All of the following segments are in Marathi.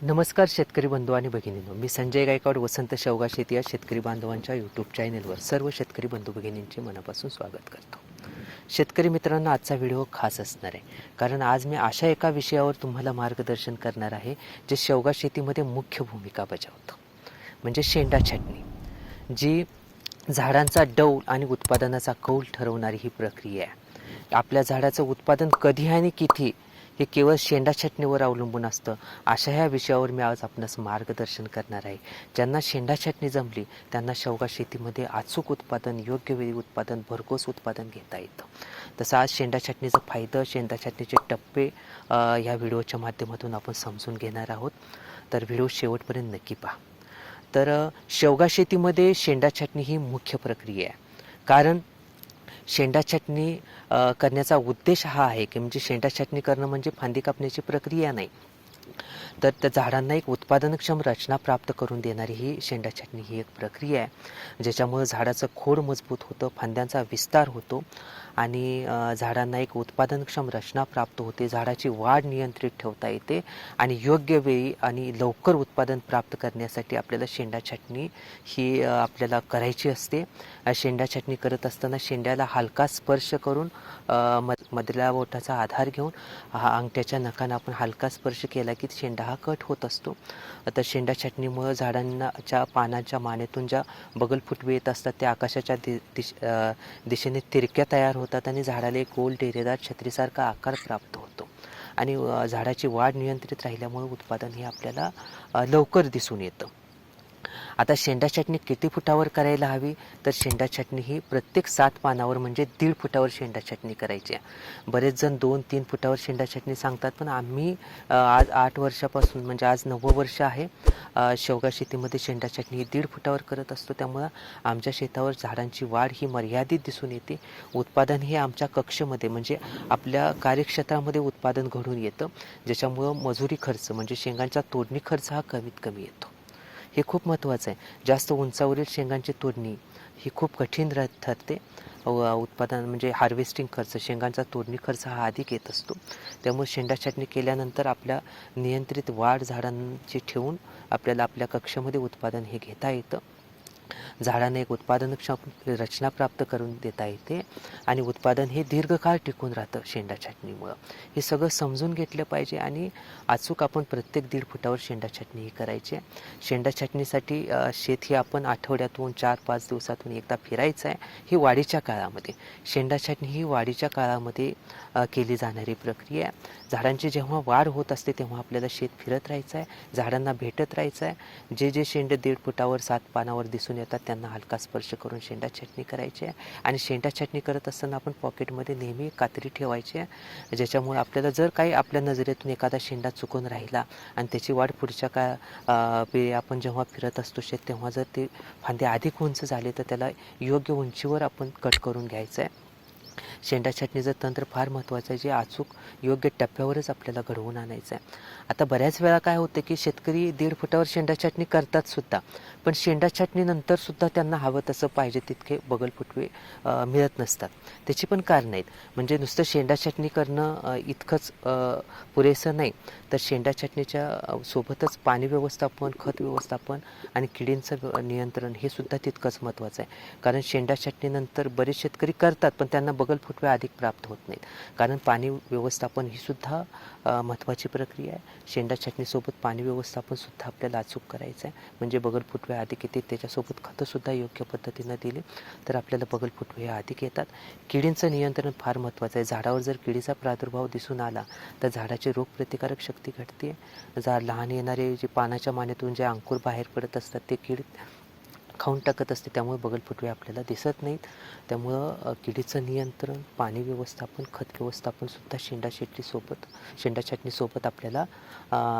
नमस्कार शेतकरी बंधू आणि भगिनींनो, मी संजय गायकवाड वसंत शेवगा शेती या शेतकरी बांधवांच्या यूट्यूब चॅनेलवर सर्व शेतकरी बंधू भगिनींचे मनापासून स्वागत करतो. शेतकरी मित्रांनो, आजचा व्हिडिओ खास असणार आहे, कारण आज मी अशा एका विषयावर तुम्हाला मार्गदर्शन करणार आहे जे शेवगा शेतीमध्ये मुख्य भूमिका बजावतं, म्हणजे शेंडा छाटणी, जी झाडांचा डौल आणि उत्पादनाचा कौल ठरवणारी ही प्रक्रिया आहे. आपल्या झाडाचं उत्पादन कधी आणि किती हे केवळ शेंडा छाटणीवर अवलंबून असतं. अशा ह्या विषयावर मी आज आपणास मार्गदर्शन करणार आहे. ज्यांना शेंडा छाटणी जमली त्यांना शेवगा शेतीमध्ये अचूक उत्पादन, योग्य वेळी उत्पादन, भरघोस उत्पादन घेता येतं. तसं आज शेंडा छाटणीचा फायदा, शेंडा छाटणीचे टप्पे ह्या व्हिडिओच्या माध्यमातून आपण समजून घेणार आहोत. तर व्हिडिओ शेवटपर्यंत नक्की पहा. तर शेवगा शेतीमध्ये शेंडा छाटणी ही मुख्य प्रक्रिया आहे, कारण शेंडा छाटणी करण्याचा उद्देश हा आहे की म्हणजे शेंडा छाटणी करणं म्हणजे फांदी कापण्याची प्रक्रिया नाही, तर त्या झाडांना एक उत्पादनक्षम रचना प्राप्त करून देणारी ही शेंडा छाटणी ही एक प्रक्रिया आहे, ज्याच्यामुळे झाडाचं खोड मजबूत होतं, फांद्यांचा विस्तार होतो आणि झाडांना एक उत्पादनक्षम रचना प्राप्त होते, झाडाची वाढ नियंत्रित ठेवता येते आणि योग्य वेळी आणि लवकर उत्पादन प्राप्त करण्यासाठी आपल्याला शेंडा छाटणी ही आपल्याला करायची असते. शेंडा छाटणी करत असताना शेंड्याला हलका स्पर्श करून मधल्या बोटाचा आधार घेऊन अंगठ्याच्या नखानं आपण हलका स्पर्श केला की शेंडा हा कट होत असतो. आता शेंडा छाटणीमुळं झाडांच्या पानाच्या मानेतून ज्या बगल फुटवे येत असतात त्या आकाशाच्या दिशेने तिरक्या तयार होतात आणि झाडाला एक गोल डेरेदार छत्रीसारखा आकार प्राप्त होतो आणि झाडाची वाढ नियंत्रित राहिल्यामुळे उत्पादन हे आपल्याला लवकर दिसून येतं. आता शेंडा छाटणी किती फुटावर करायला हवी, तर शेंडा छाटणी ही प्रत्येक 7 पानावर म्हणजे 1.5 फुटावर शेंडा छाटणी करायची आहे. बरेच जण 2-3 फुटावर शेंडा छाटणी सांगतात, पण आम्ही आज 8 वर्षापासून म्हणजे आज 9वं वर्ष आहे शेवगा शेतीमध्ये शेंडा छाटणी ही 1.5 फुटावर करत असतो. त्यामुळं आमच्या शेतावर झाडांची वाढ ही मर्यादित दिसून येते. उत्पादन हे आमच्या कक्षेमध्ये म्हणजे आपल्या कार्यक्षेत्रामध्ये उत्पादन घडून येतं, ज्याच्यामुळं मजुरी खर्च म्हणजे शेंगांचा तोडणी खर्च हा कमीत कमी येतो. हे खूप महत्त्वाचं आहे. जास्त उंचावरील शेंगांची तोडणी ही खूप कठीण ठरते. उत्पादन म्हणजे हार्वेस्टिंग खर्च, शेंगांचा तोडणी खर्च हा अधिक येत असतो. त्यामुळे शेंडा छाटणी केल्यानंतर आपल्या नियंत्रित वाढ झाडांची ठेवून आपल्याला आपल्या कक्षामध्ये उत्पादन हे घेता येतं. झाडांना एक उत्पादनक्षम रचना प्राप्त करून देता येते आणि उत्पादन हे दीर्घकाळ टिकून राहतं शेंडा छाटणीमुळं. हे सगळं समजून घेतलं पाहिजे आणि अचूक आपण प्रत्येक 1.5 फुटावर शेंडा छाटणी ही करायची आहे. शेंडा छाटणीसाठी शेत हे आपण आठवड्यातून 4-5 दिवसातून एकदा फिरायचं आहे. ही वाढीच्या काळामध्ये, शेंडा छाटणी ही वाढीच्या काळामध्ये केली जाणारी प्रक्रिया आहे. झाडांची जेव्हा वाढ होत असते तेव्हा आपल्याला शेत फिरत राहायचं आहे, झाडांना भेटत राहायचं आहे. जे शेंडे 1.5 फुटावर 7 पानावर दिसून येतात त्यांना हलका स्पर्श करून शेंडा छाटणी करायची आहे. आणि शेंडा छाटणी करत असताना आपण पॉकेटमध्ये नेहमी कात्री ठेवायची आहे, ज्याच्यामुळे आपल्याला जर काही आपल्या नजरेतून एखादा शेंडा चुकून राहिला आणि त्याची वाढ पुढच्या आपण जेव्हा फिरत असतो शेत तेव्हा जर ते फांदे अधिक उंच झाले तर त्याला योग्य उंचीवर आपण कट करून घ्यायचं आहे. शेंडा छाटणीचं तंत्र फार महत्त्वाचं आहे, जे अचूक योग्य टप्प्यावरच आपल्याला घडवून आणायचं आहे. आता बऱ्याच वेळा काय होतं की शेतकरी 1.5 फुटावर शेंडा छाटणी करतात सुद्धा, पण शेंडा छाटणीनंतर सुद्धा त्यांना हवं तसं पाहिजे तितके बगल फुटवे मिळत नसतात. त्याची पण कारणं आहेत. म्हणजे नुसतं शेंडा छाटणी करणं इतकंच पुरेसं नाही, तर शेंडा छाटणीच्या सोबतच पाणी व्यवस्थापन, खत व्यवस्थापन आणि किडींचं नियंत्रण हे सुद्धा तितकंच महत्त्वाचं आहे. कारण शेंडा छाटणीनंतर बरेच शेतकरी करतात पण त्यांना बगल फुटवे अधिक प्राप्त होत नाहीत, कारण पाणी व्यवस्थापन ही सुद्धा महत्त्वाची प्रक्रिया आहे. शेंडा छाटणीसोबत पाणी व्यवस्थापन सुद्धा आपल्याला अचूक करायचं आहे, म्हणजे बगल फुटवे अधिक येते. त्याच्यासोबत खतंसुद्धा योग्य पद्धतीनं दिले तर आपल्याला बगल फुटवे हे अधिक येतात. किडींचं नियंत्रण फार महत्त्वाचं आहे. झाडावर जर किडीचा प्रादुर्भाव दिसून आला तर झाडाची रोगप्रतिकारक शक्ती घटते. लहान येणारे जे पानाच्या मानेतून जे अंकुर बाहेर पडत असतात ते कीड खाऊन टाकत असते, त्यामुळे बगल फुटवे आपल्याला दिसत नाहीत. त्यामुळं किडीचं नियंत्रण, पाणी व्यवस्थापन, खत व्यवस्थापनसुद्धा शेंडा छाटणीसोबत आपल्याला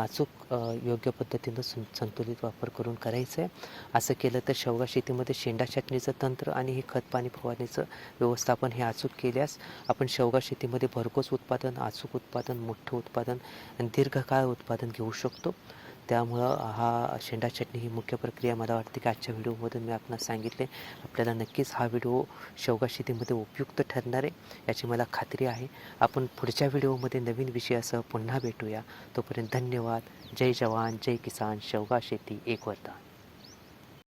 अचूक योग्य पद्धतीनं संतुलित वापर करून करायचं आहे. असं केलं तर शेवगा शेतीमध्ये शेंडा छाटणीचं तंत्र आणि हे खत पाणी फवारणीचं व्यवस्थापन हे अचूक केल्यास आपण शेवगा शेतीमध्ये भरघोस उत्पादन, अचूक उत्पादन, मोठं उत्पादन आणि दीर्घकाळ उत्पादन घेऊ शकतो. त्यामुळं हा शेंडा छाटणी ही मुख्य प्रक्रिया मला वाटते की आजच्या व्हिडिओमधून मी आपणास सांगितले. आपल्याला नक्कीच हा व्हिडिओ शेवगा शेतीमध्ये उपयुक्त ठरणार आहे याची मला खात्री आहे. आपण पुढच्या व्हिडिओमध्ये नवीन विषयासह पुन्हा भेटूया. तोपर्यंत धन्यवाद. जय जवान जय किसान. शेवगा शेती एक वरदान.